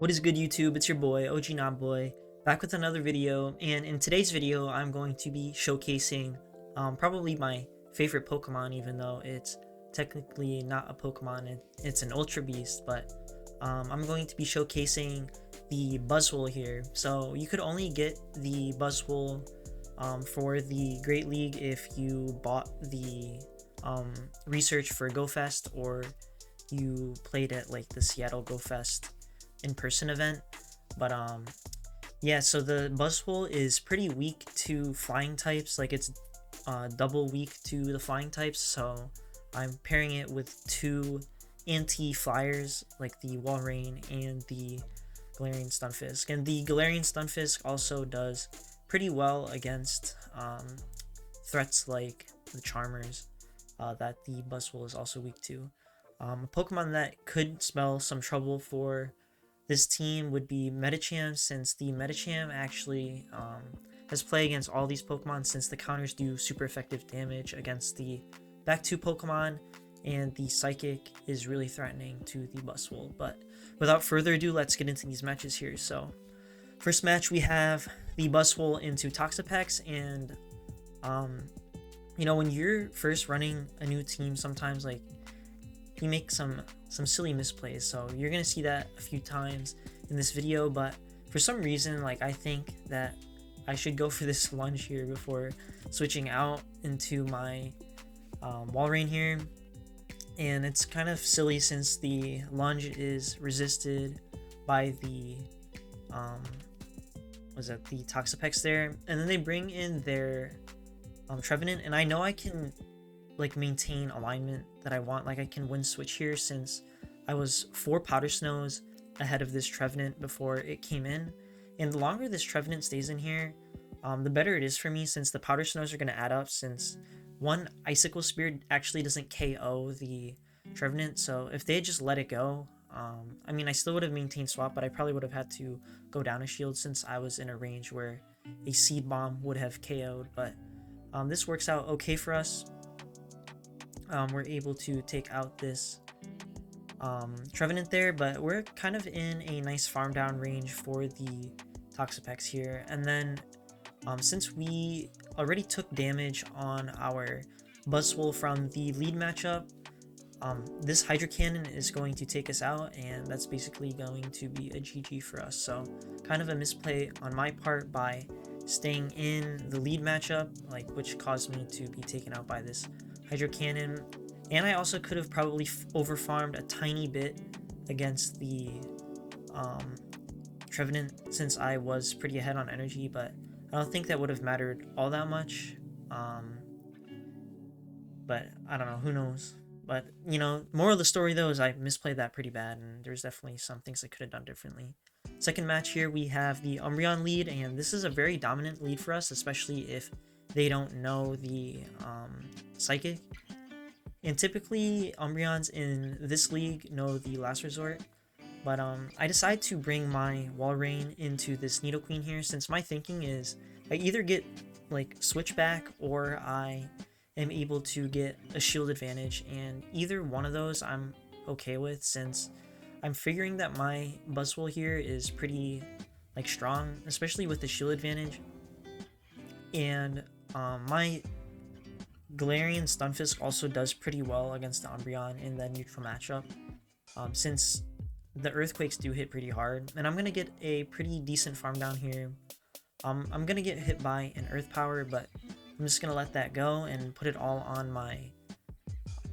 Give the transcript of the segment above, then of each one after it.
What is good, YouTube? It's your boy, OG Boy, back with another video, and in today's video, I'm going to be showcasing probably my favorite Pokemon, even though it's technically not a Pokemon, it's an Ultra Beast, but I'm going to be showcasing the BUZZWOLE here. So you could only get the BUZZWOLE for the Great League if you bought the research for GoFest, or you played at like the Seattle GoFest in-person event. But yeah, so the BUZZWOLE is pretty weak to flying types, like it's double weak to the flying types, so I'm pairing it with two anti-flyers like the Walrein and the Galarian Stunfisk. And the Galarian Stunfisk also does pretty well against threats like the Charmers that the BUZZWOLE is also weak to. A Pokemon that could spell some trouble for this team would be Medicham, since the Medicham actually has played against all these Pokemon, since the counters do super effective damage against the back two Pokemon, and the Psychic is really threatening to the BUZZWOLE. But without further ado, let's get into these matches here. So first match, we have the BUZZWOLE into Toxapex, and you know, when you're first running a new team, sometimes like you make some silly misplays, so you're gonna see that a few times in this video. But for some reason, like, I think that I should go for this lunge here before switching out into my Walrein here, and it's kind of silly since the lunge is resisted by the the Toxapex there, and then they bring in their Trevenant, and I know I can like maintain alignment that I want. Like, I can win switch here since I was 4 Powder Snows ahead of this Trevenant before it came in, and the longer this Trevenant stays in here, the better it is for me, since the Powder Snows are going to add up, since one Icicle Spear actually doesn't KO the Trevenant. So if they had just let it go, I mean, I still would have maintained swap, but I probably would have had to go down a shield since I was in a range where a Seed Bomb would have KO'd. But this works out okay for us. We're able to take out this Trevenant there, but we're kind of in a nice farm down range for the Toxapex here. And then since we already took damage on our BUZZWOLE from the lead matchup, this Hydro Cannon is going to take us out, and that's basically going to be a GG for us. So kind of a misplay on my part by staying in the lead matchup, like, which caused me to be taken out by this Hydro Cannon. And I also could have probably overfarmed a tiny bit against the Trevenant, since I was pretty ahead on energy, but I don't think that would have mattered all that much. But I don't know, who knows. But, you know, moral of the story though is I misplayed that pretty bad, and there's definitely some things I could have done differently. Second match here, we have the Umbreon lead, and this is a very dominant lead for us, especially if they don't know the Psychic. And typically Umbreons in this league know the Last Resort, but I decide to bring my Walrein into this Nidoqueen here, since my thinking is I either get like switchback or I am able to get a shield advantage, and either one of those I'm okay with, since I'm figuring that my BUZZWOLE here is pretty like strong, especially with the shield advantage. And my Galarian Stunfisk also does pretty well against the Umbreon in the neutral matchup, since the Earthquakes do hit pretty hard. And I'm going to get a pretty decent farm down here. I'm going to get hit by an Earth Power, but I'm just going to let that go and put it all on my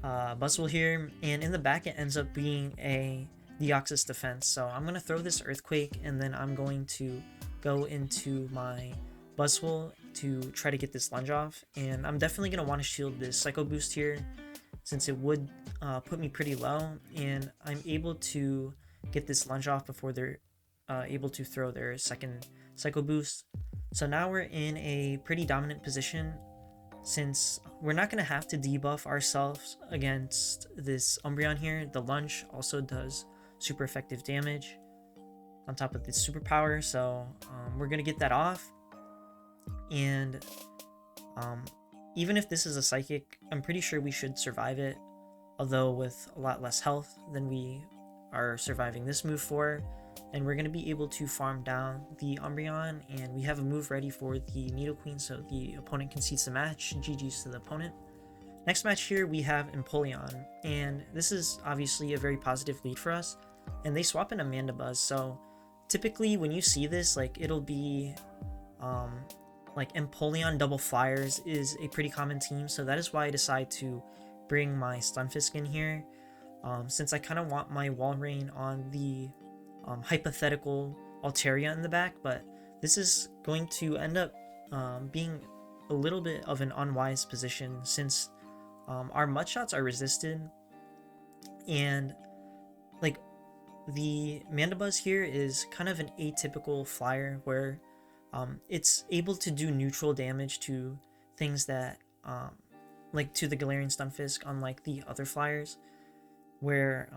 BUZZWOLE here. And in the back, it ends up being a Deoxys defense. So I'm going to throw this Earthquake, and then I'm going to go into my BUZZWOLE to try to get this lunge off. And I'm definitely going to want to shield this Psycho Boost here, since it would put me pretty low, and I'm able to get this lunge off before they're able to throw their second Psycho Boost. So now we're in a pretty dominant position, since we're not going to have to debuff ourselves against this Umbreon here. The lunge also does super effective damage on top of this superpower, so we're going to get that off. And even if this is a Psychic, I'm pretty sure we should survive it, although with a lot less health than we are surviving this move for. And we're going to be able to farm down the Umbreon, and we have a move ready for the Nidoqueen so the opponent concedes the match. GG's to the opponent. Next match here we have Empoleon, and this is obviously a very positive lead for us, and they swap in Amanda Buzz. So typically when you see this, like, it'll be like Empoleon double flyers is a pretty common team, so that is why I decide to bring my Stunfisk in here, since I kind of want my Walrein on the hypothetical Altaria in the back, but this is going to end up being a little bit of an unwise position since our mud shots are resisted, and like the Mandibuzz here is kind of an atypical flyer where it's able to do neutral damage to things that like to the Galarian Stunfisk, unlike the other flyers where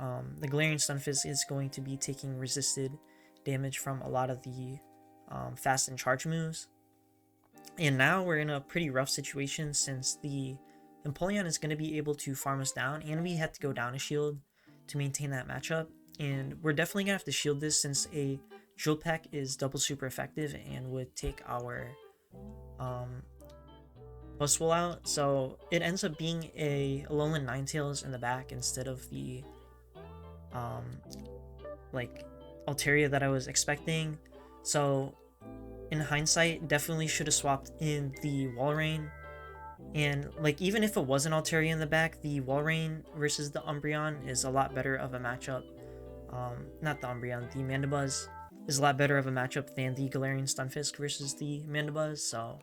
the Galarian Stunfisk is going to be taking resisted damage from a lot of the fast and charge moves. And now we're in a pretty rough situation since the Empoleon is going to be able to farm us down, and we had to go down a shield to maintain that matchup. And we're definitely going to have to shield this since a Drill Peck is double super effective and would take our BUZZWOLE out. So it ends up being a Alolan Ninetales in the back instead of the like Altaria that I was expecting. So in hindsight, definitely should have swapped in the Walrein. And like, even if it wasn't Altaria in the back, the Walrein versus the Umbreon is a lot better of a matchup. Not the Umbreon, the Mandibuzz is a lot better of a matchup than the Galarian Stunfisk versus the Mandibuzz. So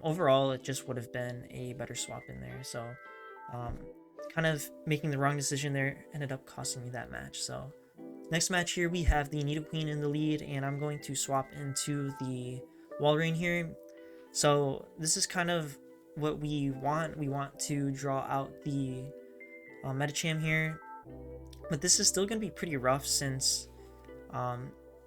overall, it just would have been a better swap in there. So kind of making the wrong decision there ended up costing me that match. So next match here, we have the Nidoqueen in the lead, and I'm going to swap into the Walrein here. So this is kind of what we want. We want to draw out the Medicham here, but this is still going to be pretty rough since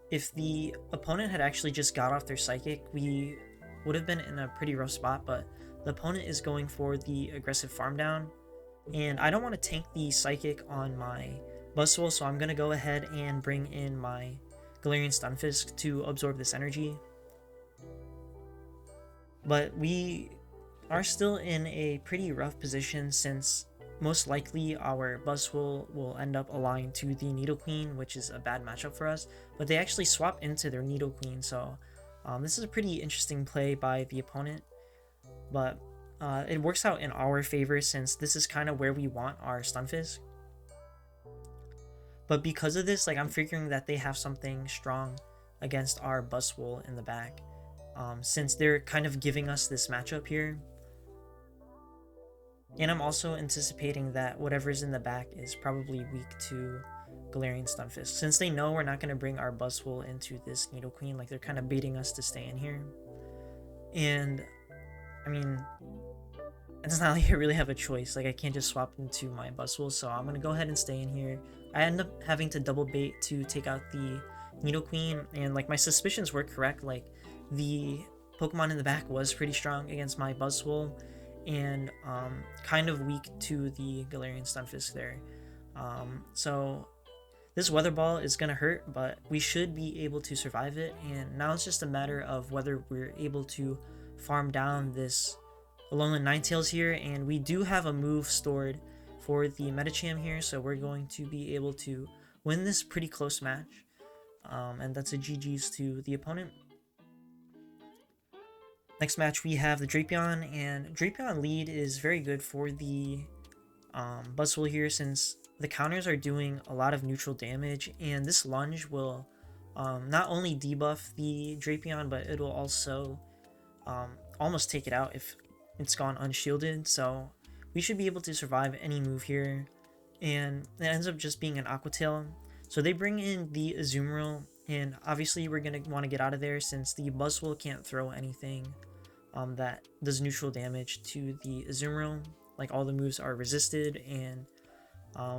if the opponent had actually just got off their Psychic, we would have been in a pretty rough spot, but the opponent is going for the aggressive farm down, and I don't want to tank the Psychic on my BUZZWOLE, so I'm going to go ahead and bring in my Galarian Stunfisk to absorb this energy. But we are still in a pretty rough position since most likely our BUZZWOLE will end up aligned to the Nidoqueen, which is a bad matchup for us, but they actually swap into their Nidoqueen, so this is a pretty interesting play by the opponent, but it works out in our favor since this is kind of where we want our Stunfisk. But because of this, like, I'm figuring that they have something strong against our BUZZWOLE in the back, since they're kind of giving us this matchup here. And I'm also anticipating that whatever's in the back is probably weak to Galarian Stunfisk, since they know we're not going to bring our BUZZWOLE into this Nidoqueen. Like, they're kind of baiting us to stay in here. And I mean, it's not like I really have a choice. Like, I can't just swap into my BUZZWOLE, so I'm going to go ahead and stay in here. I end up having to double bait to take out the Nidoqueen, and like, my suspicions were correct. Like, the Pokemon in the back was pretty strong against my BUZZWOLE, and kind of weak to the Galarian Stunfisk there. So this Weather Ball is going to hurt, but we should be able to survive it, and now it's just a matter of whether we're able to farm down this Alolan Ninetales here, and we do have a move stored for the Medicham here, so we're going to be able to win this pretty close match, and that's a GG's to the opponent. Next match we have the Drapion, and Drapion lead is very good for the BUZZWOLE here since the counters are doing a lot of neutral damage, and this lunge will not only debuff the Drapion, but it will also almost take it out if it's gone unshielded. So we should be able to survive any move here, and it ends up just being an Aqua Tail. So they bring in the Azumarill, and obviously we're going to want to get out of there since the BUZZWOLE can't throw anything that does neutral damage to the Azumarill. Like, all the moves are resisted, and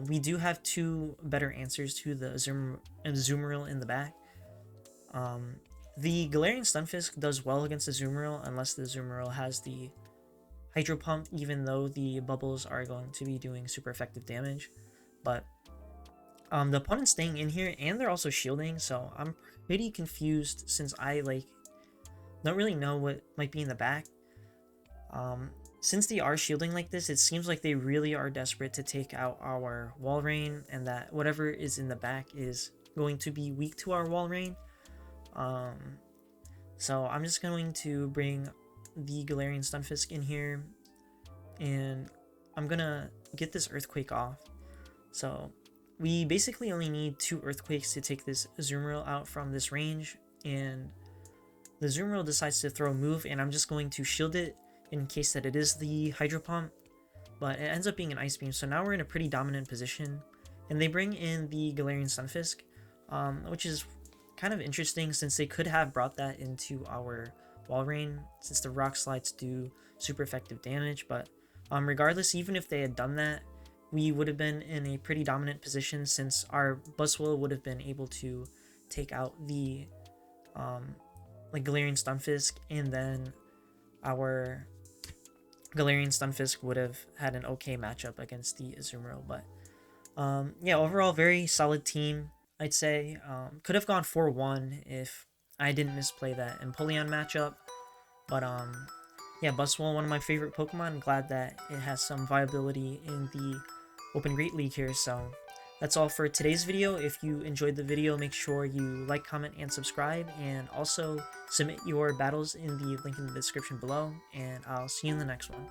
we do have two better answers to the Azumarill in the back. The Galarian Stunfisk does well against the Azumarill unless the Azumarill has the Hydro Pump, even though the bubbles are going to be doing super effective damage. But The opponent's staying in here, and they're also shielding, so I'm pretty confused since I like don't really know what might be in the back. Since they are shielding like this, it seems like they really are desperate to take out our wall rain, and that whatever is in the back is going to be weak to our wall rain. So I'm just going to bring the Galarian Stunfisk in here, and I'm gonna get this Earthquake off. So we basically only need 2 Earthquakes to take this Azumarill out from this range, and the Azumarill decides to throw a move, and I'm just going to shield it in case that it is the Hydro Pump, but it ends up being an Ice Beam, so now we're in a pretty dominant position. And they bring in the Galarian Stunfisk, which is kind of interesting since they could have brought that into our wall rain, since the Rock Slides do super effective damage. But regardless, even if they had done that, we would have been in a pretty dominant position since our BUZZWOLE would have been able to take out the like Galarian Stunfisk, and then our Galarian Stunfisk would have had an okay matchup against the Azumarill. But yeah, overall very solid team, I'd say. Could have gone 4-1 if I didn't misplay that Empoleon matchup. But yeah, BUZZWOLE, one of my favorite Pokemon. Glad that it has some viability in the Open Great League here. So that's all for today's video. If you enjoyed the video, make sure you like, comment, and subscribe. And also submit your battles in the link in the description below. And I'll see you in the next one.